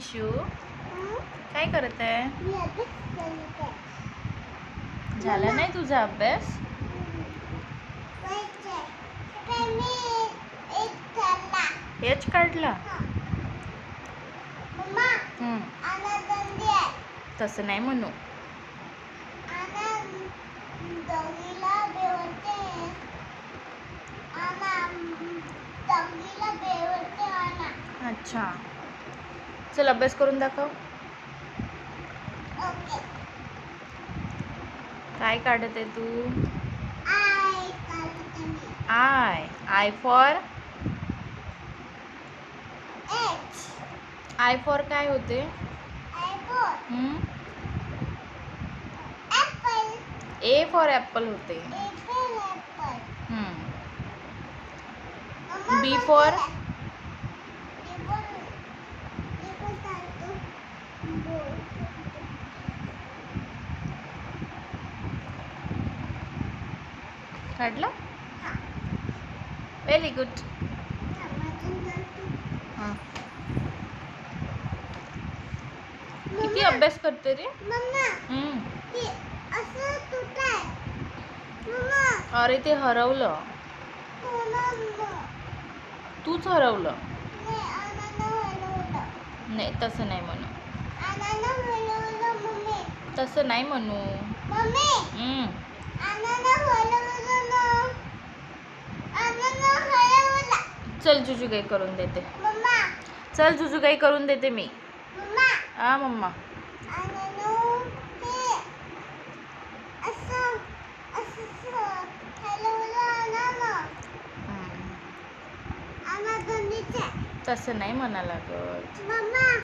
शिशू काय करत आहे? झाला नाही तुझा अभ्यास? हेच काढला? तसं नाही म्हणू. अच्छा, चल अभ्यास करून दाखव. काय काढत आहे तू? आय फॉर आय फॉर काय होते? ए फॉर ॲपल होते. बी फॉर काढला? Very good. किती अभ्यास करते रे? अरे ते हरवलं. तूच हरवलं. नाही तसं नाही म्हणू. तसं नाही म्हणू. चल जुजूगाई करून देते. चल जुजूगाई करून देते मी. हा मम्मा. तसं नाही म्हणा लागत.